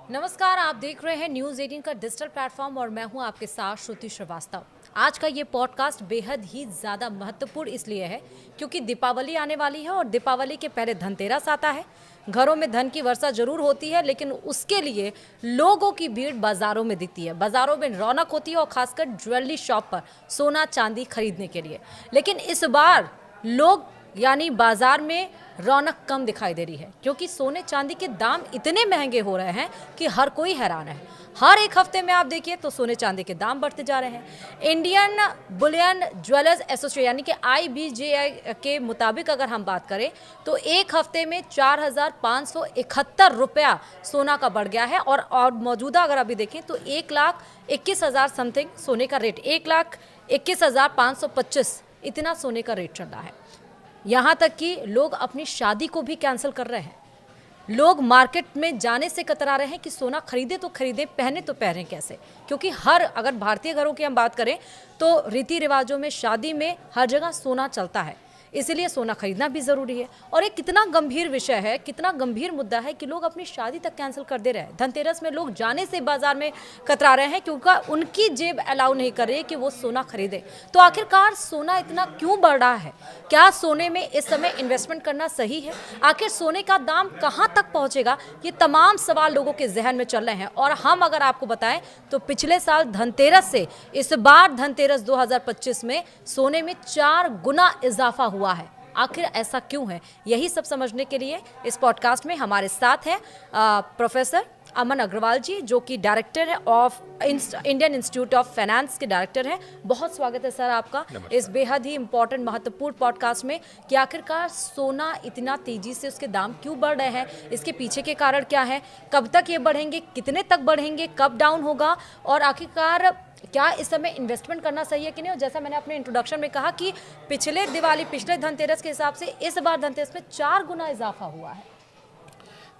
नमस्कार, आप देख रहे हैं न्यूज़ 18 का डिजिटल प्लेटफॉर्म और मैं हूं आपके साथ श्रुति श्रीवास्तव। आज का ये पॉडकास्ट बेहद ही ज़्यादा महत्वपूर्ण इसलिए है क्योंकि दीपावली आने वाली है और दीपावली के पहले धनतेरस आता है। घरों में धन की वर्षा जरूर होती है, लेकिन उसके लिए लोगों की भीड़ बाजारों में दिखती है। बाजारों में रौनक होती है और खासकर ज्वेलरी शॉप पर सोना चांदी खरीदने के लिए। लेकिन इस बार लोग यानी बाजार में रौनक कम दिखाई दे रही है क्योंकि सोने चांदी के दाम इतने महंगे हो रहे हैं कि हर कोई हैरान है। हर एक हफ्ते में आप देखिए तो सोने चांदी के दाम बढ़ते जा रहे हैं। इंडियन बुलियन ज्वेलर्स एसोसिएशन यानी कि IBJI के मुताबिक अगर हम बात करें तो एक हफ्ते में 4,571 रुपया सोना का बढ़ गया है और मौजूदा अगर अभी देखें तो 1,21,000 समथिंग सोने का रेट, 1,21,525 इतना सोने का रेट चल रहा है। यहाँ तक कि लोग अपनी शादी को भी कैंसिल कर रहे हैं। लोग मार्केट में जाने से कतरा रहे हैं कि सोना खरीदे तो खरीदे, पहने तो पहने कैसे, क्योंकि अगर भारतीय घरों की हम बात करें तो रीति रिवाजों में, शादी में हर जगह सोना चलता है, इसीलिए सोना खरीदना भी ज़रूरी है। और एक कितना गंभीर विषय है, कितना गंभीर मुद्दा है कि लोग अपनी शादी तक कैंसिल कर दे रहे हैं। धनतेरस में लोग जाने से बाजार में कतरा रहे हैं क्योंकि उनकी जेब अलाउ नहीं कर रही है कि वो सोना खरीदे। तो आखिरकार सोना इतना क्यों बढ़ रहा है? क्या सोने में इस समय इन्वेस्टमेंट करना सही है? आखिर सोने का दाम कहाँ तक पहुँचेगा? ये तमाम सवाल लोगों के जहन में चल रहे हैं। और हम अगर आपको बताएं तो पिछले साल धनतेरस से इस बार धनतेरस 2025 में सोने में 4 गुना इजाफा हुआ है। आखिर ऐसा क्यों है? यही सब समझने के लिए इस पॉडकास्ट में हमारे साथ हैं प्रोफेसर अमन अग्रवाल जी, जो कि डायरेक्टर है of Indian institute of finance के डायरेक्टर हैं। बहुत स्वागत है सर आपका इस बेहद ही इंपॉर्टेंट महत्वपूर्ण पॉडकास्ट में कि आखिरकार सोना इतना तेजी से उसके दाम क्यों बढ़ रहे हैं, इसके पीछे के कारण क्या है, कब तक ये बढ़ेंगे, कितने तक बढ़ेंगे, कब डाउन होगा, और आखिरकार क्या इस समय इन्वेस्टमेंट करना सही है कि नहीं। और जैसा मैंने अपने इंट्रोडक्शन में कहा कि पिछले धनतेरस के हिसाब से इस बार धनतेरस में 4 गुना इजाफा हुआ है।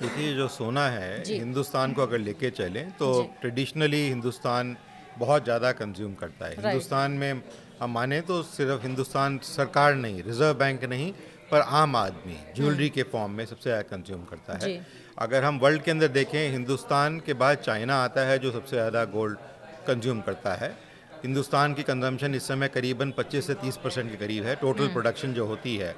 देखिए, जो सोना है हिंदुस्तान को अगर लेके चलें तो ट्रेडिशनली हिंदुस्तान बहुत ज़्यादा कंज्यूम करता है। हिंदुस्तान में हम माने तो सिर्फ हिंदुस्तान सरकार नहीं, रिजर्व बैंक नहीं, पर आम आदमी ज्वेलरी के फॉर्म में सबसे ज़्यादा कंज्यूम करता है। अगर हम वर्ल्ड के अंदर देखें, हिंदुस्तान के बाद चाइना आता है जो सबसे ज़्यादा गोल्ड कंज्यूम करता है। हिंदुस्तान की कंजम्पशन इस समय करीबन 25 से 30% के करीब है। टोटल प्रोडक्शन जो होती है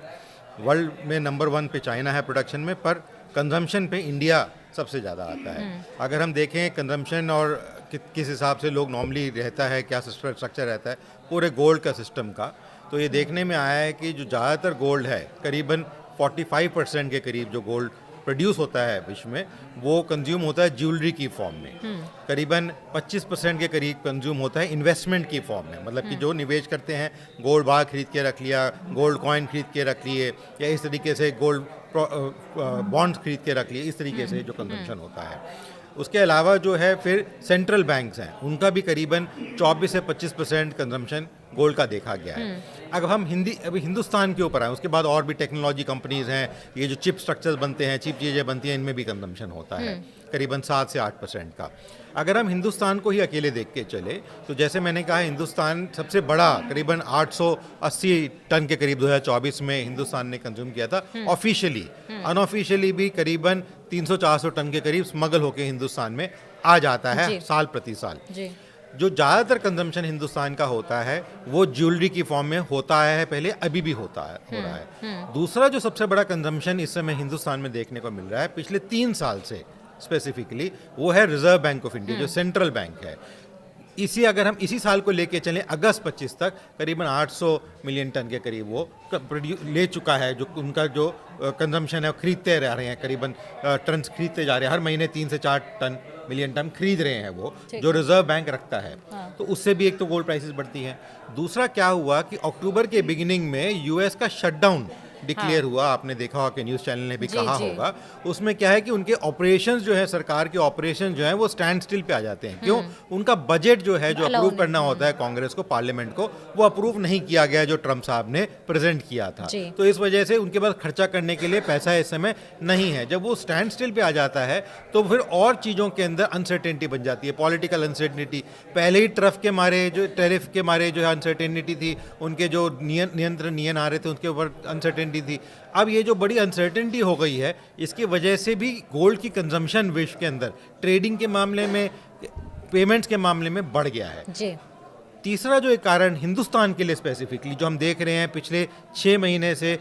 वर्ल्ड में नंबर 1 पे चाइना है प्रोडक्शन में, पर कंजम्पशन पे इंडिया सबसे ज़्यादा आता है। अगर हम देखें कंजम्पशन और किस हिसाब से लोग नॉर्मली रहता है, क्या स्ट्रक्चर रहता है पूरे गोल्ड का सिस्टम का, तो ये देखने में आया है कि जो ज़्यादातर गोल्ड है, करीबन 45% के करीब जो गोल्ड प्रोड्यूस होता है विश्व में, वो कंज्यूम होता है ज्वेलरी की फॉर्म में। करीबन 25% के करीब कंज्यूम होता है इन्वेस्टमेंट की फॉर्म में, मतलब कि जो निवेश करते हैं, गोल्ड बार खरीद के रख लिया, गोल्ड कॉइन खरीद के रख लिए, या इस तरीके से गोल्ड बॉन्ड्स खरीद के रख लिए, इस तरीके से जो कंजम्पशन होता है। उसके अलावा जो है फिर सेंट्रल बैंक्स हैं, उनका भी करीबन 24 से 25% कंजम्पशन गोल्ड का देखा गया है। अगर हम अभी हिंदुस्तान के ऊपर आए, उसके बाद और भी टेक्नोलॉजी कंपनीज हैं, ये जो चिप स्ट्रक्चर्स बनते हैं, चिप चीज़ें बनती हैं, इनमें भी कंजम्पशन होता है करीबन 7 से 8% का। अगर हम हिंदुस्तान को ही अकेले देख के चले तो जैसे मैंने कहा, हिंदुस्तान सबसे बड़ा करीबन 880 टन के करीब 2024 में हिंदुस्तान ने कंज्यूम किया था ऑफिशियली। अनऑफिशियली भी करीबन 300-400 टन के करीब स्मगल होकर हिंदुस्तान में आ जाता है साल प्रति साल। जो ज़्यादातर कंजम्पशन हिंदुस्तान का होता है वो ज्वेलरी की फॉर्म में होता है, पहले अभी भी हो रहा है। दूसरा जो सबसे बड़ा कंजम्पशन इस समय हिंदुस्तान में देखने को मिल रहा है पिछले 3 साल से स्पेसिफिकली, वो है रिजर्व बैंक ऑफ इंडिया, जो सेंट्रल बैंक है। अगर हम इसी साल को लेके चलें, अगस्त 25 तक करीबन 800 मिलियन टन के करीब वो ले चुका है। जो उनका जो कंजम्पशन है वो खरीदते रह रहे हैं, करीबन टन खरीदते जा रहे हैं, हर महीने 3 से 4 मिलियन टन खरीद रहे हैं वो, जो रिजर्व बैंक रखता है। तो उससे भी एक तो गोल्ड प्राइसेस बढ़ती हैं। दूसरा क्या हुआ कि अक्टूबर के बिगिनिंग में यूएस का शटडाउन डिक्लेयर हुआ, आपने देखा होगा कि न्यूज़ चैनल ने भी कहा होगा। उसमें क्या है कि उनके ऑपरेशंस जो है, सरकार के ऑपरेशन जो है वो स्टैंड स्टिल पे आ जाते हैं। क्यों? उनका बजट जो है, जो अप्रूव करना होता है कांग्रेस को, पार्लियामेंट को, वो अप्रूव नहीं किया गया जो ट्रम्प साहब ने प्रेजेंट किया था। तो इस वजह से उनके पास खर्चा करने के लिए पैसा इस समय नहीं है। जब वो स्टैंड स्टिल पे आ जाता है तो फिर और चीज़ों के अंदर अनसर्टेनिटी बन जाती है, पॉलिटिकल अनसर्टेनिटी। पहले ही टैरिफ के मारे जो है अनसर्टेनिटी थी, उनके जो नियंत्रण आ रहे थे, उनके ऊपर अनसर्टेनिटी अनसर्टेनिटी थी। अब ये जो बड़ी अनसर्टेनिटी हो गई है, इसकी वजह से भी गोल्ड की कंजम्पशन विश्व के अंदर ट्रेडिंग के मामले में, पेमेंट्स के मामले में बढ़ गया है जी। तीसरा जो एक कारण हिंदुस्तान के लिए स्पेसिफिकली जो हम देख रहे हैं पिछले 6 महीने से,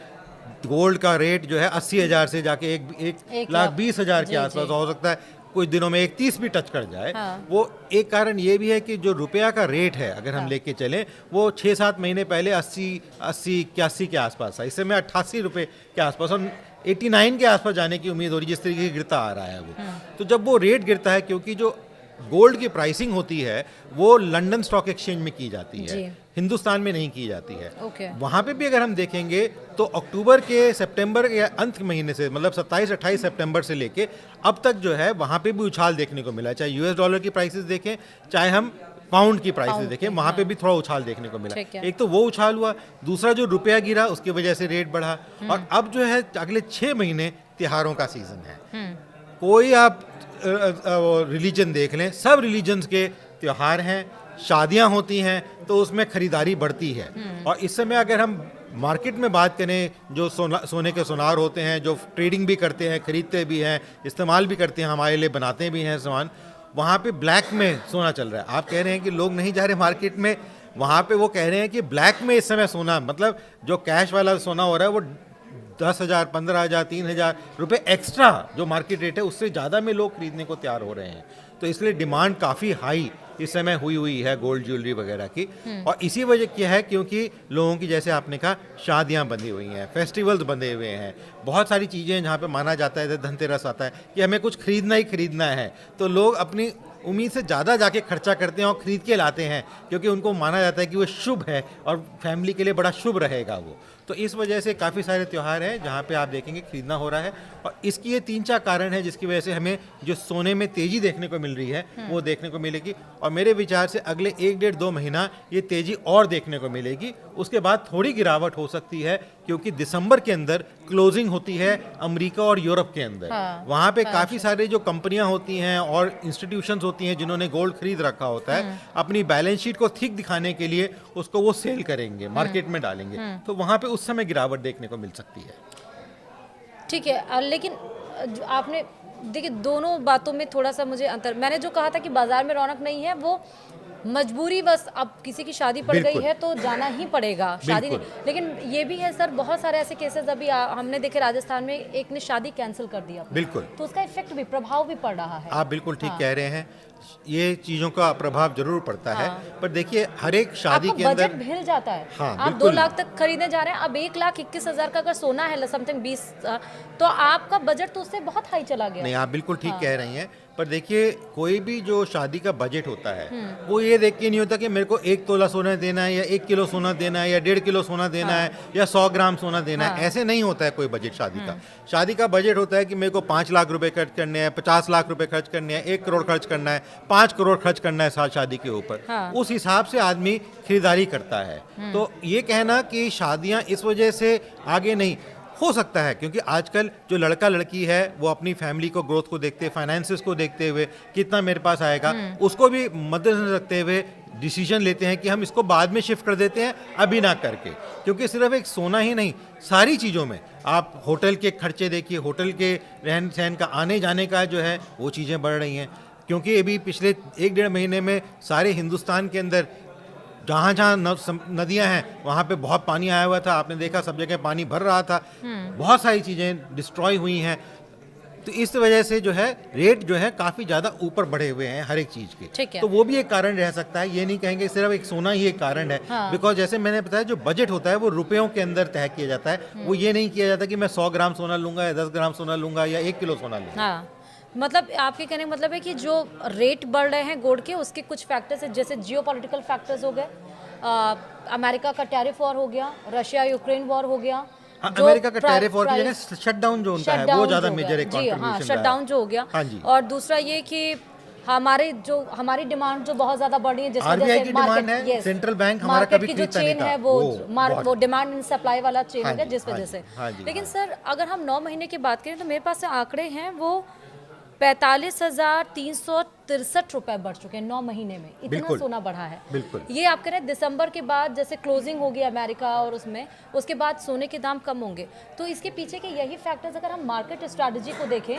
गोल्ड का रेट जो है 80,000 से जाके 1,20,000 के आसपास हो सकता है, कुछ दिनों में 1,30 भी टच कर जाए। हाँ। वो एक कारण ये भी है कि जो रुपया का रेट है अगर हम लेके चलें, वो 6-7 महीने पहले 80-81 के आसपास था, इस समय 88 रुपये के आसपास और 89 के आसपास जाने की उम्मीद हो रही है, जिस तरीके से गिरता आ रहा है वो। तो जब वो रेट गिरता है, क्योंकि जो गोल्ड की प्राइसिंग होती है वो लंदन स्टॉक एक्सचेंज में की जाती है, हिंदुस्तान में नहीं की जाती है। वहाँ पे भी अगर हम देखेंगे तो अक्टूबर के सितंबर या अंत महीने से, मतलब 27-28 सितंबर से लेके अब तक जो है वहाँ पे भी उछाल देखने को मिला। चाहे यूएस डॉलर की प्राइसेस देखें, चाहे हम पाउंड की प्राइसेस देखें, वहाँ पे भी थोड़ा उछाल देखने को मिला। एक तो वो उछाल हुआ, दूसरा जो रुपया गिरा उसकी वजह से रेट बढ़ा, और अब जो है अगले 6 महीने त्योहारों का सीजन है। कोई आप रिलीजन देख लें, सब रिलीजन्स के त्योहार हैं, शादियां होती हैं, तो उसमें खरीदारी बढ़ती है। और इस समय अगर हम मार्केट में बात करें, जो सोने के सुनार होते हैं, जो ट्रेडिंग भी करते हैं, खरीदते भी हैं, इस्तेमाल भी करते हैं, हमारे लिए बनाते भी हैं सामान, वहाँ पे ब्लैक में सोना चल रहा है। आप कह रहे हैं कि लोग नहीं जा रहे मार्केट में, वहाँ पे वो कह रहे हैं कि ब्लैक में इस समय सोना, मतलब जो कैश वाला सोना हो रहा है वो 10,000, 15,000, 3,000 रुपये एक्स्ट्रा जो मार्केट रेट है उससे ज़्यादा में लोग खरीदने को तैयार हो रहे हैं। तो इसलिए डिमांड काफ़ी हाई इस समय हुई है गोल्ड ज्वेलरी वगैरह की। और इसी वजह क्या है, क्योंकि लोगों की, जैसे आपने कहा, शादियां बंधी हुई हैं, फेस्टिवल्स बंधे हुए हैं, बहुत सारी चीज़ें हैं जहाँ पे माना जाता है, धनतेरस आता है कि हमें कुछ खरीदना ही खरीदना है, तो लोग अपनी उम्मीद से ज़्यादा जाके खर्चा करते हैं और ख़रीद के लाते हैं, क्योंकि उनको माना जाता है कि वो शुभ है और फैमिली के लिए बड़ा शुभ रहेगा वो। तो इस वजह से काफ़ी सारे त्यौहार हैं जहाँ पे आप देखेंगे खरीदना हो रहा है, और इसकी ये 3-4 कारण है जिसकी वजह से हमें जो सोने में तेज़ी देखने को मिल रही है वो देखने को मिलेगी। और मेरे विचार से अगले 1-1.5-2 महीना ये तेज़ी और देखने को मिलेगी, उसके बाद थोड़ी गिरावट हो सकती है, क्योंकि दिसंबर के अंदर क्लोजिंग होती है अमेरिका और यूरोप के अंदर। वहाँ पे काफ़ी सारे जो कंपनियाँ होती हैं और इंस्टीट्यूशंस होती हैं जिन्होंने गोल्ड खरीद रखा होता है, अपनी बैलेंस शीट को थिक दिखाने के लिए उसको वो सेल करेंगे, मार्केट में डालेंगे, तो वहाँ पे उस समय गिरावट देखने को मिल सकती है। ठीक है, लेकिन आपने देखिए दोनों बातों में थोड़ा सा मुझे अंतर, मैंने जो कहा था कि बाजार में रौनक नहीं है, वो मजबूरी, बस अब किसी की शादी पड़ गई है तो जाना ही पड़ेगा, शादी नहीं। लेकिन ये भी है सर, बहुत सारे ऐसे केसेस अभी हमने देखे, राजस्थान में एक ने शादी कैंसिल कर दिया, बिल्कुल, तो उसका इफेक्ट भी, प्रभाव भी पड़ रहा है। आप बिल्कुल ठीक कह रहे हैं, ये चीज़ों का प्रभाव जरूर पड़ता है, पर देखिए हर एक शादी के अंदर बजट हिल जाता है। हाँ, आप 2 लाख तक खरीदने जा रहे हैं, अब 1,21,000 का अगर सोना है समथिंग 20, तो आपका बजट तो उससे बहुत हाई चला गया। नहीं, आप बिल्कुल ठीक कह रही हैं, पर देखिए कोई भी जो शादी का बजट होता है वो ये देख के नहीं होता कि मेरे को 1 तोला सोना देना है या 1 किलो सोना देना है या 1.5 किलो सोना देना है या 100 ग्राम सोना देना है, ऐसे नहीं होता है कोई बजट शादी का। शादी का बजट होता है कि मेरे को 5 लाख रुपए खर्च करने हैं, 50 लाख रुपए खर्च करने हैं, 1 करोड़ खर्च करना है, 5 करोड़ खर्च करना है साल शादी के ऊपर। उस हिसाब से आदमी खरीदारी करता है। तो ये कहना कि शादियां इस वजह से आगे नहीं हो सकता है, क्योंकि आजकल जो लड़का लड़की है वो अपनी फैमिली को, ग्रोथ को देखते, फाइनेंसेस को देखते हुए, कितना मेरे पास आएगा उसको भी मद्देनजर रखते हुए डिसीजन लेते हैं कि हम इसको बाद में शिफ्ट कर देते हैं, अभी ना करके। क्योंकि सिर्फ एक सोना ही नहीं, सारी चीज़ों में आप होटल के खर्चे देखिए, होटल के रहन सहन का, आने जाने का जो है वो चीज़ें बढ़ रही हैं। क्योंकि अभी पिछले 1-1.5 महीने में सारे हिंदुस्तान के अंदर जहाँ जहाँ नदियाँ हैं वहाँ पे बहुत पानी आया हुआ था, आपने देखा सब जगह पानी भर रहा था, बहुत सारी चीज़ें डिस्ट्रॉय हुई हैं। तो इस वजह से जो है रेट जो है काफ़ी ज़्यादा ऊपर बढ़े हुए हैं हर एक चीज़ के। तो वो भी एक कारण रह सकता है, ये नहीं कहेंगे सिर्फ एक सोना ही एक कारण है। बिकॉज जैसे मैंने बताया, जो बजट होता है वो रुपयों के अंदर तय किया जाता है, वो ये नहीं किया जाता कि मैं 100 ग्राम सोना लूंगा या 10 ग्राम सोना लूंगा या 1 किलो सोना लूंगा। मतलब आपके कहने का मतलब है कि जो रेट बढ़ रहे हैं गोल्ड के, उसके कुछ फैक्टर्स है, जैसे जियोपॉलिटिकल फैक्टर्स हो गए, अमेरिका का टैरिफ वॉर हो गया, रशिया यूक्रेन वॉर हो गया, अमेरिका का टैरिफ वॉर की जगह शटडाउन जो उनका है वो ज्यादा मेजर एक कंट्रीब्यूशन है, शटडाउन जो हो गया। और दूसरा ये कि हमारी डिमांड जो बहुत ज्यादा बढ़ रही है, जिस वजह से मार्केट, सेंट्रल बैंक हमारा कभी की जो चेन है वो डिमांड एंड सप्लाई वाला चेन हो गया, जिस वजह से। लेकिन सर अगर हम 9 महीने की बात करें तो मेरे पास आंकड़े हैं वो 45,300 ₹63 बढ़ चुके हैं 9 महीने में, इतना बिल्कुल। सोना बढ़ा है। बिल्कुल। ये आप कह रहे हैं दिसंबर के बाद जैसे क्लोजिंग होगी अमेरिका और उसमें, उसके बाद सोने के दाम कम होंगे, तो इसके पीछे के यही फैक्टर्स अगर हम मार्केट स्ट्रैटेजी को देखें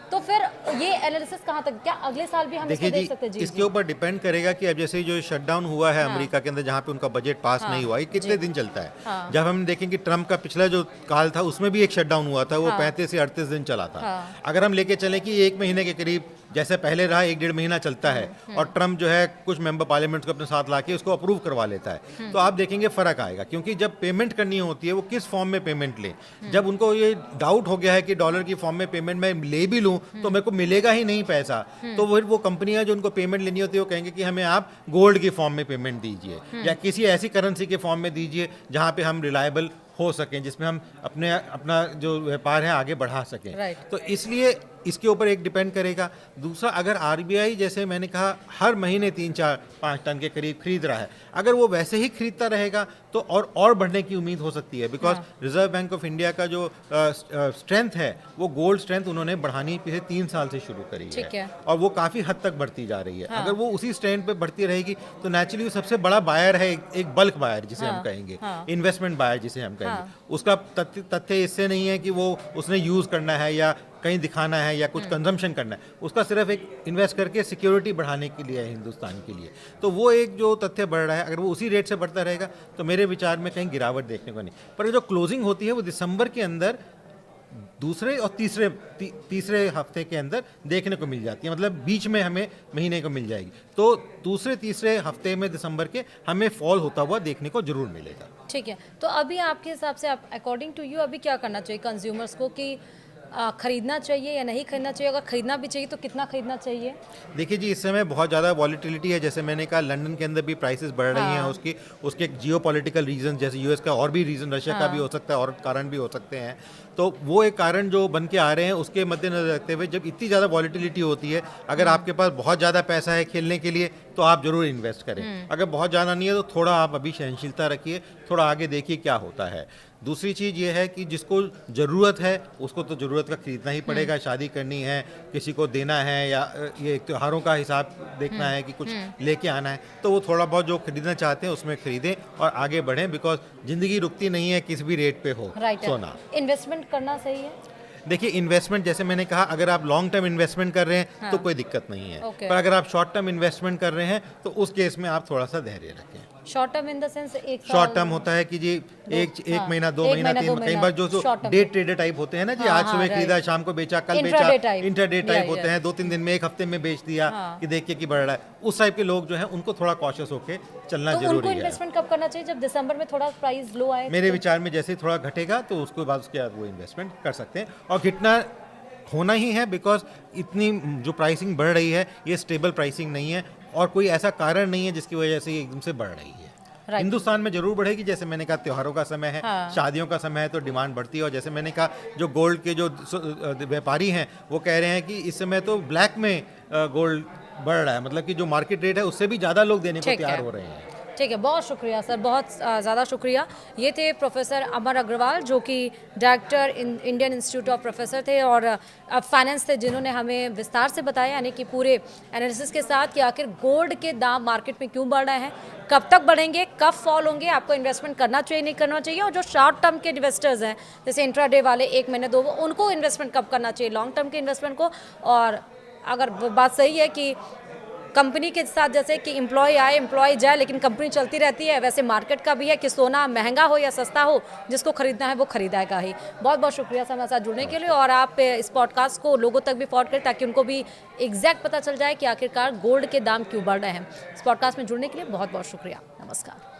तो फिर ये एनालिसिस कहाँ तक, क्या अगले साल भी हम इसको देखिए देख सकते हैं? जी, जी इसके ऊपर डिपेंड करेगा कि अब जैसे जो शटडाउन हुआ है अमेरिका के अंदर, जहाँ पे उनका बजट पास नहीं हुआ, ये कितने दिन चलता है। जब हम देखें कि ट्रम्प का पिछला जो काल था उसमें भी एक शटडाउन हुआ था, वो 35 से 38 दिन चला था। अगर हम लेके चलें कि 1 महीने के करीब जैसे पहले रहा 1-1.5 महीना चलता है, और ट्रम्प जो है कुछ मेंबर पार्लियामेंट को अपने साथ लाके उसको अप्रूव करवा लेता है, तो आप देखेंगे फर्क आएगा। क्योंकि जब पेमेंट करनी होती है वो किस फॉर्म में पेमेंट ले, जब उनको ये डाउट हो गया है कि डॉलर की फॉर्म में पेमेंट मैं ले भी लूं तो मेरे को मिलेगा ही नहीं पैसा, तो फिर वो कंपनियां जो उनको पेमेंट लेनी होती है वो कहेंगे कि हमें आप गोल्ड की फॉर्म में पेमेंट दीजिए, या किसी ऐसी करेंसी के फॉर्म में दीजिए जहां पे हम रिलायबल हो सकें, जिसमें हम अपना जो व्यापार है आगे बढ़ा सकें। Right. तो इसलिए इसके ऊपर एक डिपेंड करेगा। दूसरा, अगर आरबीआई जैसे मैंने कहा हर महीने 3-4-5 टन के करीब खरीद रहा है, अगर वो वैसे ही खरीदता रहेगा तो और बढ़ने की उम्मीद हो सकती है। Because reserve bank of India का जो स्ट्रेंथ है वो गोल्ड स्ट्रेंथ उन्होंने बढ़ानी पिछले 3 साल से शुरू करी है, और वो काफ़ी हद तक बढ़ती जा रही है। अगर वो उसी स्ट्रेंथ पे बढ़ती रहेगी तो नेचुरली सबसे बड़ा बायर है, एक बल्क बायर जिसे हम कहेंगे, इन्वेस्टमेंट बायर जिसे हम कहेंगे। उसका तथ्य इससे नहीं है कि वो उसने यूज़ करना है या कहीं दिखाना है या कुछ कंजम्पशन करना है, उसका सिर्फ एक इन्वेस्ट करके सिक्योरिटी बढ़ाने के लिए है हिंदुस्तान के लिए। तो वो एक जो तथ्य बढ़ रहा है, अगर वो उसी रेट से बढ़ता रहेगा तो मेरे विचार में कहीं गिरावट देखने को नहीं। पर जो क्लोजिंग होती है वो दिसंबर के अंदर दूसरे और तीसरे हफ्ते के अंदर देखने को मिल जाती है, मतलब बीच में हमें महीने को मिल जाएगी। तो दूसरे तीसरे हफ्ते में दिसंबर के हमें फॉल होता हुआ देखने को जरूर मिलेगा। ठीक है, तो अभी आपके हिसाब से अकॉर्डिंग टू यू अभी क्या करना चाहिए कंज्यूमर्स को, कि खरीदना चाहिए या नहीं खरीदना चाहिए? अगर खरीदना भी चाहिए तो कितना खरीदना चाहिए? देखिए जी, इस समय बहुत ज़्यादा वॉलीटिलिटी है। जैसे मैंने कहा लंदन के अंदर भी प्राइसेस बढ़ रही हैं, उसके जियोपॉलिटिकल रीजन, जैसे यूएस का और भी रीज़न, रशिया का भी हो सकता है और कारण भी हो सकते हैं। तो वो एक कारण जो बन के आ रहे हैं, उसके मद्देनजर रखते हुए जब इतनी ज़्यादा वॉलीटिलिटी होती है, अगर आपके पास बहुत ज़्यादा पैसा है खेलने के लिए तो आप ज़रूर इन्वेस्ट करें। अगर बहुत ज़्यादा नहीं है तो थोड़ा आप अभी सहनशीलता रखिए, थोड़ा आगे देखिए क्या होता है। दूसरी चीज़ ये है कि जिसको ज़रूरत है उसको तो ज़रूरत का खरीदना ही पड़ेगा। शादी करनी है, किसी को देना है, या ये त्योहारों का हिसाब देखना है कि कुछ लेके आना है, तो वो थोड़ा बहुत जो खरीदना चाहते हैं उसमें खरीदें और आगे बढ़ें। बिकॉज ज़िंदगी रुकती नहीं है, किसी भी रेट पे हो सोना। इन्वेस्टमेंट करना सही है? देखिए, इन्वेस्टमेंट जैसे मैंने कहा, अगर आप लॉन्ग टर्म इन्वेस्टमेंट कर रहे हैं तो कोई दिक्कत नहीं है, पर अगर आप शॉर्ट टर्म इन्वेस्टमेंट कर रहे हैं तो उस केस में आप थोड़ा सा धैर्य रखें। Short term in the sense एक शॉर्ट टर्म होता है कि जी एक महीना, 2 महीना, 3, कई बार जो डे ट्रेडर टाइप होते हैं ना जी, आज सुबह खरीदा, शाम को बेचा, कल बेचा, इंट्राडे टाइप होते हैं, 2-3 दिन में, 1 हफ्ते में बेच दिया कि देखिए कि बढ़ रहा है। उस टाइप के लोग जो है उनको थोड़ा कॉशियस होकर चलना तो जरूरी उनको है। इन्वेस्टमेंट कब करना चाहिए? जब दिसंबर में थोड़ा प्राइस लो आए? मेरे विचार में जैसे ही थोड़ा घटेगा तो उसके बाद उसके बाद वो इन्वेस्टमेंट कर सकते हैं, और घटना होना ही है। बिकॉज इतनी जो प्राइसिंग बढ़ रही है ये स्टेबल प्राइसिंग नहीं है, और कोई ऐसा कारण नहीं है जिसकी वजह से ये एकदम से बढ़ रही है। हिंदुस्तान में जरूर बढ़ेगी। जैसे मैंने कहा त्योहारों का समय है, शादियों का समय है, तो डिमांड बढ़ती है। और जैसे मैंने कहा जो गोल्ड के जो व्यापारी हैं वो कह रहे हैं कि इस समय तो ब्लैक में गोल्ड बढ़ रहा है, मतलब कि जो मार्केट रेट है उससे भी ज़्यादा लोग देने को तैयार हो रहे हैं। ठीक है, बहुत शुक्रिया सर, बहुत ज़्यादा शुक्रिया। ये थे प्रोफेसर अमर अग्रवाल जो कि director Indian institute of professor थे और फाइनेंस थे, जिन्होंने हमें विस्तार से बताया, यानी कि पूरे एनालिसिस के साथ कि आखिर गोल्ड के दाम मार्केट में क्यों बढ़ रहे हैं, कब तक बढ़ेंगे, कब फॉल होंगे, आपको इन्वेस्टमेंट करना चाहिए नहीं करना चाहिए, और जो शॉर्ट टर्म के इन्वेस्टर्स हैं जैसे इंट्राडे वाले 1 महीने 2, उनको इन्वेस्टमेंट कब करना चाहिए, लॉन्ग टर्म के इन्वेस्टमेंट को। और अगर बात सही है कि कंपनी के साथ जैसे कि एम्प्लॉय आए एम्प्लॉय जाए लेकिन कंपनी चलती रहती है, वैसे मार्केट का भी है कि सोना महंगा हो या सस्ता हो, जिसको खरीदना है वो खरीदेगा ही। बहुत बहुत शुक्रिया सर हमारे साथ जुड़ने के लिए, और आप इस पॉडकास्ट को लोगों तक भी फॉरवर्ड करें ताकि उनको भी एग्जैक्ट पता चल जाए कि आखिरकार गोल्ड के दाम क्यों बढ़ रहे हैं। इस पॉडकास्ट में जुड़ने के लिए बहुत बहुत शुक्रिया। नमस्कार।